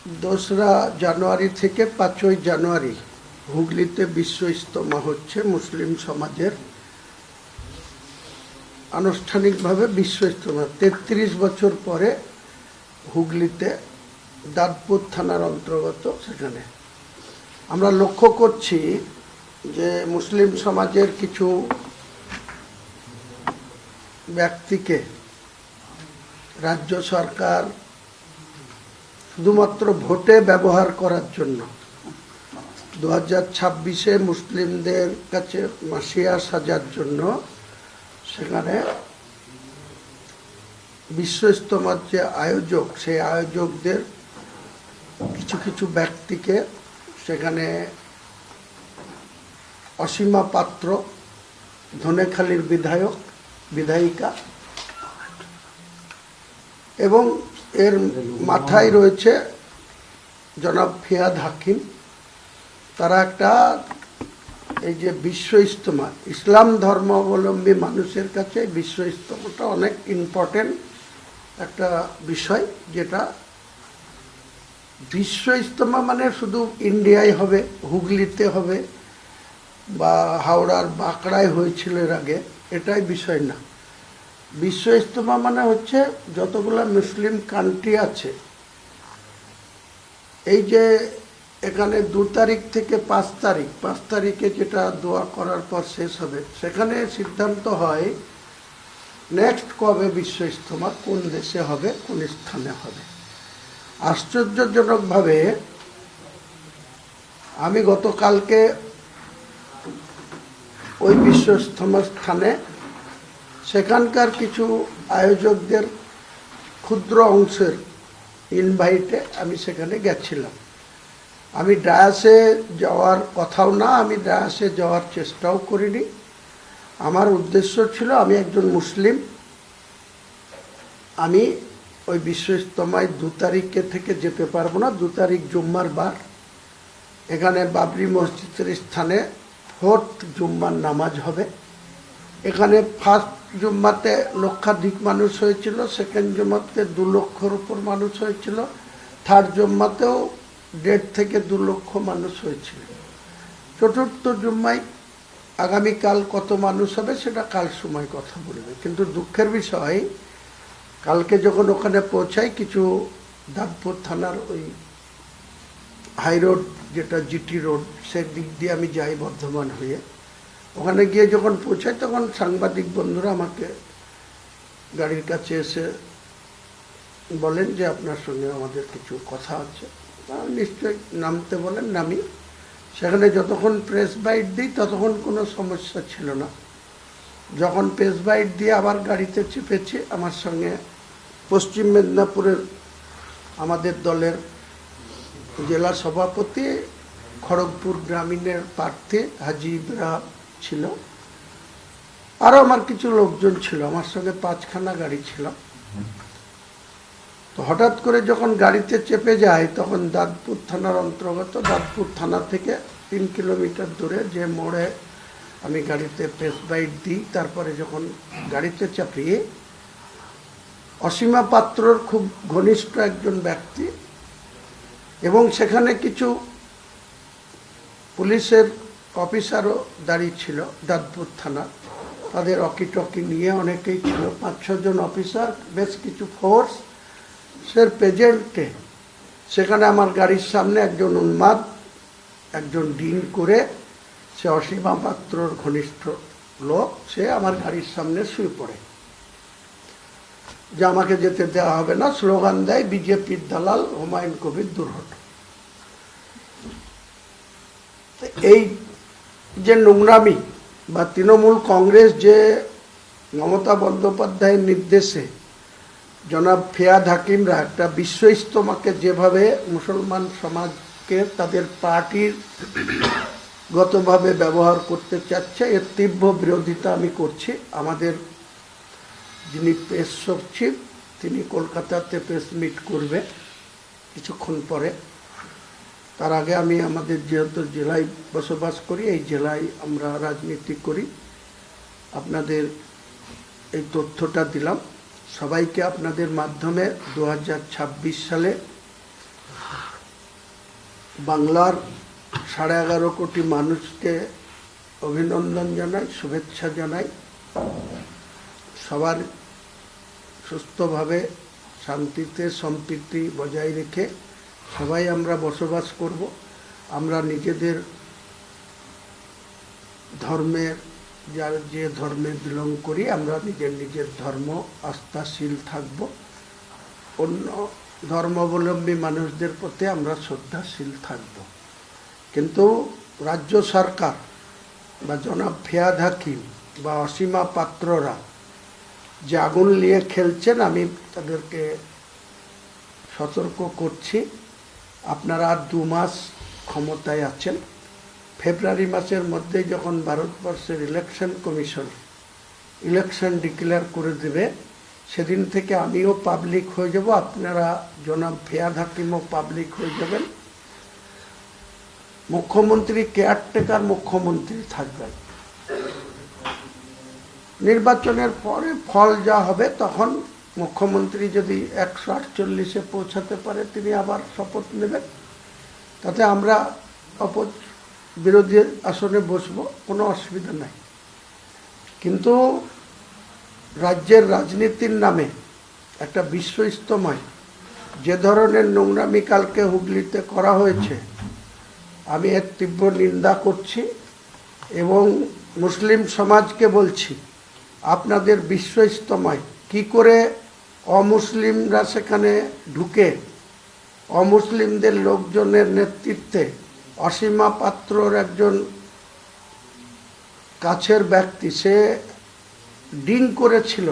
2রা জানুয়ারি থেকে 5ই জানুয়ারি হুগলিতে বিশ্ব ইজতেমা হচ্ছে। মুসলিম সমাজের আনুষ্ঠানিকভাবে বিশ্ব ইজতেমা 33 বছর পরে হুগলিতে দাঁতপুর থানার অন্তর্গত। সেখানে আমরা লক্ষ্য করছি যে মুসলিম সমাজের কিছু ব্যক্তিকে রাজ্য সরকার শুধুমাত্র ভোটে ব্যবহার করার জন্য 2026-এ মুসলিমদের কাছে মাসিয়া সাজার জন্য সেখানে বিশ্ব ইজতেমার যে আয়োজক, সেই আয়োজকদের কিছু কিছু ব্যক্তিকে সেখানে অসীমা পাত্র, ধনেখালির বিধায়িকা এবং এর মাথায় রয়েছে জনাব ফিয়াদ হাকিম। তারা একটা এই যে বিশ্ব ইজতেমা, ইসলাম ধর্মাবলম্বী মানুষের কাছে বিশ্ব ইজতেমাটা অনেক ইম্পর্টেন্ট একটা বিষয়। যেটা বিশ্ব ইজতেমা মানে শুধু ইন্ডিয়ায় হবে, হুগলিতে হবে বা হাওড়ার বাঁকড়ায় হয়েছিল এর আগে, এটাই বিষয় না। বিশ্ব ইজতেমা মানে হচ্ছে যতগুলো মুসলিম কান্ট্রি আছে, এই যে এখানে 2 তারিখ থেকে 5 তারিখে যেটা দোয়া করার পর শেষ হবে, সেখানে সিদ্ধান্ত হয় নেক্সট কবে বিশ্ব ইজতেমা কোন দেশে হবে, কোন স্থানে হবে। আশ্চর্যজনকভাবে আমি গতকালকে ওই বিশ্ব ইজতেমা স্থানে সেখানকার কিছু আয়োজকদের ক্ষুদ্র অংশের ইনভাইটে আমি সেখানে গেছিলাম। আমি ডায়াসে যাওয়ার কথাও না, আমি ডায়াসে যাওয়ার চেষ্টাও করিনি। আমার উদ্দেশ্য ছিল, আমি একজন মুসলিম, আমি ওই বিশ্ব ইজতেমায় 2 তারিখে থেকে যেতে পারবো না। 2 তারিখ জুম্মার বার, এখানে বাবরি মসজিদের স্থানে 4th জুম্মার নামাজ হবে। এখানে ফার্স্ট জুম্মাতে লক্ষাধিক মানুষ হয়েছিল, সেকেন্ড জুম্মাতে 2 লক্ষর উপর মানুষ হয়েছিল, থার্ড জুম্মাতেও 1.5 থেকে 2 লক্ষ মানুষ হয়েছিল। চতুর্থ জুম্মায় আগামীকাল কত মানুষ হবে সেটা কাল সময় কথা বলবে। কিন্তু দুঃখের বিষয়, কালকে যখন ওখানে পৌঁছাই, কিছু দাঁতপুর থানার ওই হাই রোড, যেটা জিটি রোড, সেই দিক দিয়ে আমি যাই বর্ধমান হয়ে। ওখানে গিয়ে যখন পৌঁছাই তখন সাংবাদিক বন্ধুরা আমাকে গাড়ির কাছে এসে বলেন যে আপনার সঙ্গে আমাদের কিছু কথা আছে। নিশ্চয়ই নামতে বলেন, নামি। সেখানে যতক্ষণ প্রেস বাইট দিই ততক্ষণ কোনো সমস্যা ছিল না। যখন প্রেস বাইট দিয়ে আবার গাড়িতে চেপেছি, আমার সঙ্গে পশ্চিম মেদিনীপুরের আমাদের দলের জেলা সভাপতি, খড়গপুর গ্রামীণের প্রার্থী হাজি ইব্রাহিম ছিল, আরও আমার কিছু লোকজন ছিল। আমার সঙ্গে 5খানা গাড়ি ছিল। তো হঠাৎ করে যখন গাড়িতে চেপে যায়, তখন দাঁতপুর থানার অন্তর্গত, দাঁতপুর থানা থেকে 3 কিলোমিটার দূরে যে মোড়ে আমি গাড়িতে প্রেস বাইট দিই, তারপরে যখন গাড়িতে চাপি, অসীমা পাত্রর খুব ঘনিষ্ঠ একজন ব্যক্তি এবং সেখানে কিছু পুলিশের অফিসারও দাঁড়িয়ে ছিল দাঁতপুর থানা। তাদের অকিটকি নিয়ে অনেকেই ছিল, 5-6 জন অফিসার, বেশ কিছু ফোর্স। সে প্রেজেন্টে সেখানে আমার গাড়ির সামনে একজন উন্মাদ, একজন ডিন করে, সে অসীমা পাত্রর ঘনিষ্ঠ লোক, সে আমার গাড়ির সামনে শুয়ে পড়ে যে আমাকে যেতে দেওয়া হবে না, স্লোগান দেয় বিজেপির দালাল হুমায়ুন কবির দূর হট। এই যে নোংরামি বা তৃণমূল কংগ্রেস যে মমতা বন্দ্যোপাধ্যায়ের নির্দেশে জনাব ফিয়াদ হাকিমরা একটা বিশ্ব ইজতেমাকে যেভাবে মুসলমান সমাজকে তাদের পার্টির গতভাবে ব্যবহার করতে চাচ্ছে, এর তীব্র বিরোধিতা আমি করছি। আমাদের যিনি প্রেস সচিব, তিনি কলকাতাতে প্রেস মিট করবে কিছুক্ষণ পরে। তার আগে আমি আমাদের যেহেতু জেলায় বসবাস করি, এই জেলায় আমরা রাজনীতি করি, আপনাদের এই তথ্যটা দিলাম। সবাইকে আপনাদের মাধ্যমে 2026 সালে বাংলার 11.5 কোটি মানুষকে অভিনন্দন জানাই, শুভেচ্ছা জানাই। সবার সুস্থভাবে শান্তিতে সম্প্রীতি বজায় রেখে সবাই আমরা বসবাস করব। আমরা নিজেদের ধর্মের, যার যে ধর্মে বিলং করি, আমরা নিজের ধর্ম আস্থাশীল থাকব। অন্য ধর্মাবলম্বী মানুষদের প্রতি আমরা শ্রদ্ধাশীল থাকব। কিন্তু রাজ্য সরকার বা জনাব ফিয়াদ হাকিম বা অসীমা পাত্ররা যে আগুন নিয়ে খেলছেন, আমি তাদেরকে সতর্ক করছি, আপনারা আর 2 মাস ক্ষমতায় আছেন। ফেব্রুয়ারি মাসের মধ্যে যখন ভারতবর্ষের ইলেকশন কমিশন ইলেকশন ডিক্লেয়ার করে দেবে, সেদিন থেকে আমিও পাবলিক হয়ে যাব, আপনারা জনাব ফিয়াদ হাকিমও পাবলিক হয়ে যাবেন। মুখ্যমন্ত্রী কেয়ারটেকার মুখ্যমন্ত্রী থাকবেন। নির্বাচনের পরে ফল যা হবে, তখন মুখ্যমন্ত্রী যদি 148-এ পৌঁছাতে পারে, তিনি আবার শপথ নেবেন। তাতে আমরা বিরোধী আসনে বসবো, কোনো অসুবিধা নাই। কিন্তু রাজ্যের রাজনীতির নামে একটা বিশ্ব ইজতেমায় যে ধরনের নোংরামি কালকে হুগলিতে করা হয়েছে, আমি এর তীব্র নিন্দা করছি এবং মুসলিম সমাজকে বলছি, আপনাদের বিশ্ব ইজতেমায় কী করে অমুসলিমরা সেখানে ঢুকে অমুসলিমদের লোকজনের নেতৃত্বে অসীমা পাত্রর একজন কাছের ব্যক্তি, সে ডিং করেছিল,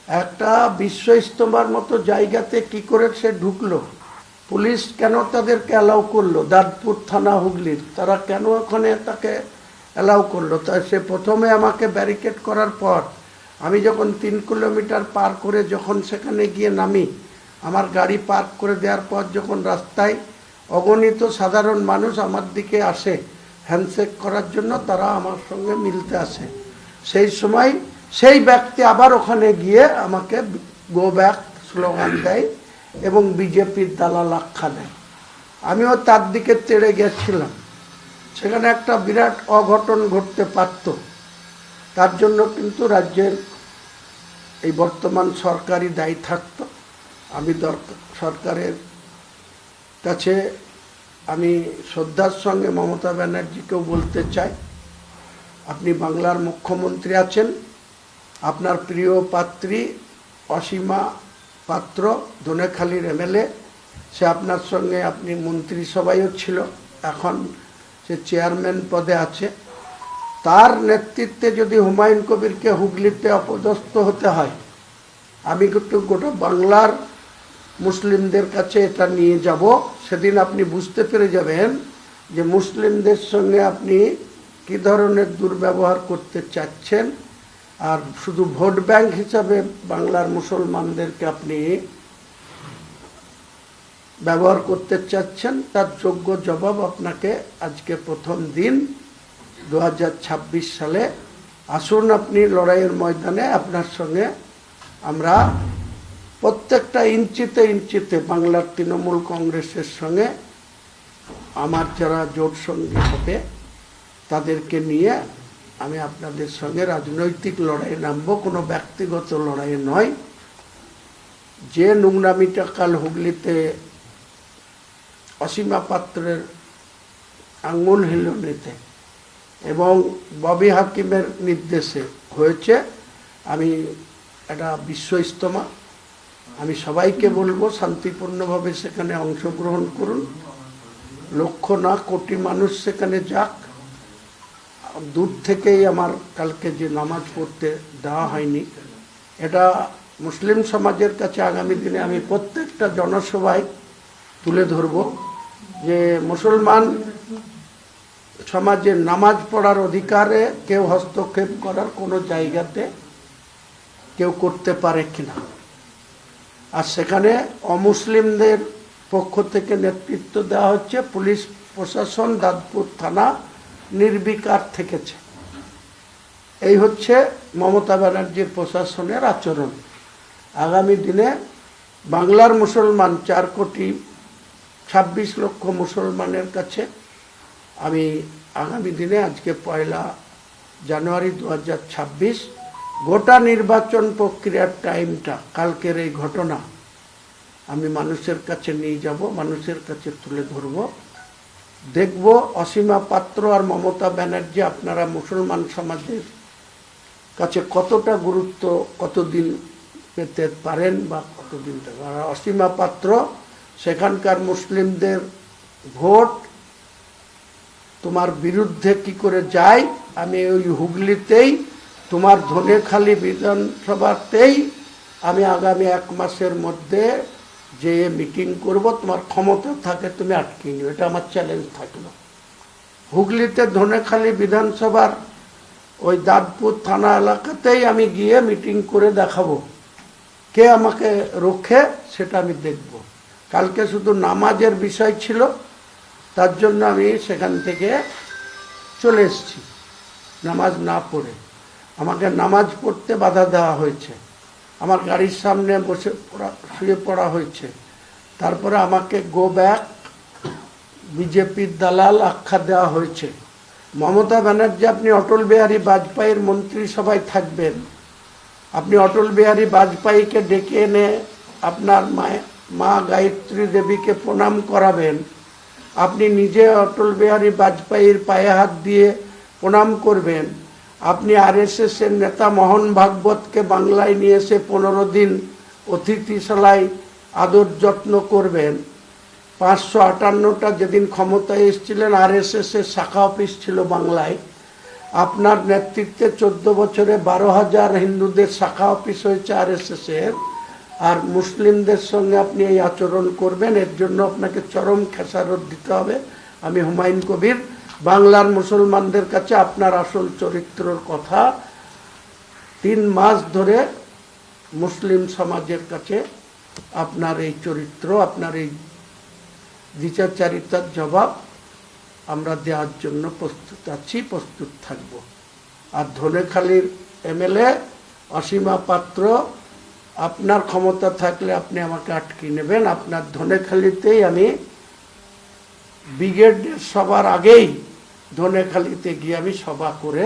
একটা বিশ্ব ইজতেমার মতো জায়গাতে কি করে সে ঢুকলো? পুলিশ কেন তাদেরকে অ্যালাউ করলো? দাঁতপুর থানা হুগলির, তারা কেন ওখানে তাকে অ্যালাউ করলো? তাই সে প্রথমে আমাকে ব্যারিকেড করার পর আমি যখন 3 কিলোমিটার পার করে যখন সেখানে গিয়ে নামি, আমার গাড়ি পার্ক করে দেওয়ার পর যখন রাস্তায় অগণিত সাধারণ মানুষ আমার দিকে আসে হ্যান্ডশেক করার জন্য, তারা আমার সঙ্গে মিলতে আসে, সেই সময় সেই ব্যক্তি আবার ওখানে গিয়ে আমাকে গো ব্যাক স্লোগান দেয় এবং বিজেপির দালাল আখ্যা দেয়। আমিও তার দিকে তেড়ে গেছিলাম। সেখানে একটা বিরাট অঘটন ঘটতে পারত। তার জন্য কিন্তু রাজ্যের এই বর্তমান সরকারই দায়ী থাকত। আমি সরকারের কাছে আমি শ্রদ্ধার সঙ্গে মমতা ব্যানার্জিকেও বলতে চাই, আপনি বাংলার মুখ্যমন্ত্রী আছেন, আপনার প্রিয় পাত্রী অসীমা পাত্র ধনেখালির এমএলএ, সে আপনার সঙ্গে, আপনি মন্ত্রিসভায়ও ছিল, এখন সে চেয়ারম্যান পদে আছে। তার নেতৃত্বে যদি হুমায়ুন কবিরকে হুগলিতে অপদস্থ হতে হয়, আমি কিন্তু গোটা বাংলার মুসলিমদের কাছে এটা নিয়ে যাব। সেদিন আপনি বুঝতে পেরে যাবেন যে মুসলিমদের সঙ্গে আপনি কী ধরনের দুর্ব্যবহার করতে চাচ্ছেন, আর শুধু ভোট ব্যাংক হিসাবে বাংলার মুসলমানদেরকে আপনি ব্যবহার করতে চাচ্ছেন। তার যোগ্য জবাব আপনাকে আজকে প্রথম দিন 2026 সালে আসুন, আপনি লড়াইয়ের ময়দানে, আপনার সঙ্গে আমরা প্রত্যেকটা ইঞ্চিতে ইঞ্চিতে বাংলার তৃণমূল কংগ্রেসের সঙ্গে আমার যারা জোট সঙ্গী হবে তাদেরকে নিয়ে আমি আপনাদের সঙ্গে রাজনৈতিক লড়াইয়ে নামবো, কোনো ব্যক্তিগত লড়াইয়ে নয়। যে নোংরামিটা কাল হুগলিতে অসীমা পাত্রের আঙুল হিলনিতে এবং ববি হাকিমের নির্দেশে হয়েছে, আমি একটা বিশ্ব ইজতেমা, আমি সবাইকে বলবো শান্তিপূর্ণভাবে সেখানে অংশগ্রহণ করুন। লক্ষ না কোটি মানুষ সেখানে যাক। দূর থেকেই আমার কালকে যে নামাজ পড়তে দেওয়া হয়নি, এটা মুসলিম সমাজের কাছে আগামী দিনে আমি প্রত্যেকটা জনসভায় তুলে ধরব যে মুসলমান সমাজের নামাজ পড়ার অধিকারে কেউ হস্তক্ষেপ করার কোনো জায়গাতে কেউ করতে পারে কিনা। আর সেখানে অমুসলিমদের পক্ষ থেকে নেতৃত্ব দেওয়া হচ্ছে, পুলিশ প্রশাসন দাঁতপুর থানা নির্বিকার থেকেছে। এই হচ্ছে মমতা ব্যানার্জির প্রশাসনের আচরণ। আগামী দিনে বাংলার মুসলমান 4 কোটি 26 লক্ষ মুসলমানের কাছে আমি আগামী দিনে, আজকে 1 জানুয়ারি 2026, গোটা নির্বাচন প্রক্রিয়ার টাইমটা, কালকের এই ঘটনা আমি মানুষের কাছে নিয়ে যাব, মানুষের কাছে তুলে ধরব। দেখব অসীমা পাত্র আর মমতা ব্যানার্জি আপনারা মুসলমান সমাজের কাছে কতটা গুরুত্ব কতদিন পেতে পারেন বা কতদিন। আর অসীমা পাত্র সেখানকার মুসলিমদের ভোট তোমার বিরুদ্ধে কি করে যায়, আমি ওই হুগলিতেই তোমার ধনেখালি বিধানসভাতেই আমি আগামী 1 মাসের মধ্যে যে মিটিং করব, তোমার ক্ষমতা থাকে তুমি আটকে নিও, এটা আমার চ্যালেঞ্জ থাকলো। হুগলিতে ধনেখালি বিধানসভার ওই দাঁতপুর থানা এলাকাতেই আমি গিয়ে মিটিং করে দেখাবো, কে আমাকে রক্ষে সেটা আমি দেখব। কালকে শুধু নামাজের বিষয় ছিল, তার জন্য আমি সেখান থেকে চলে এসেছি নামাজ না পড়ে। আমাকে নামাজ পড়তে বাধা দেওয়া হয়েছে, আমার গাড়ির সামনে বসে শুয়ে পড়া হয়েছে, তারপরে আমাকে গো ব্যাক, বিজেপির দালাল আখ্যা দেওয়া হয়েছে। মমতা ব্যানার্জি, আপনি অটল বিহারী বাজপেয়ীর মন্ত্রিসভায় থাকবেন, আপনি অটল বিহারী বাজপেয়ীকে ডেকে এনে আপনার মা গায়ত্রী দেবীকে প্রণাম করাবেন, আপনি নিজে অটল বিহারী বাজপেয়ীর পায়ে হাত দিয়ে প্রণাম করবেন, আপনি আরএসএস এর নেতা মোহন ভাগবতকে বাংলায় নিয়ে এসে 15 দিন অতিথিশালায় আদর যত্ন করবেন। 558টা যেদিন ক্ষমতায় এসেছিলেন, আরএসএস এর শাখা অফিস ছিল বাংলায়, আপনার নেতৃত্বে 14 বছরে 12,000 হিন্দুদের শাখা অফিস হয়েছে আরএসএস এর, আর মুসলিমদের সঙ্গে আপনি এই আচরণ করবেন, এর জন্য আপনাকে চরম খেসারত দিতে হবে। আমি হুমায়ুন কবির বাংলার মুসলমানদের কাছে আপনার আসল চরিত্রের কথা 3 মাস ধরে মুসলিম সমাজের কাছে আপনার এই চরিত্র, আপনার এই দ্বিচারিতার জবাব আমরা দেওয়ার জন্য প্রস্তুত আছি, প্রস্তুত থাকব। আর ধনেখালির এমএলএ অসীমা পাত্র, আপনার ক্ষমতা থাকলে আপনি আমাকে আটকে নেবেন। আপনার ধনেখালিতেই আমি ব্রিগেডের সবার আগেই ধনেখালিতে গিয়ে আমি সভা করে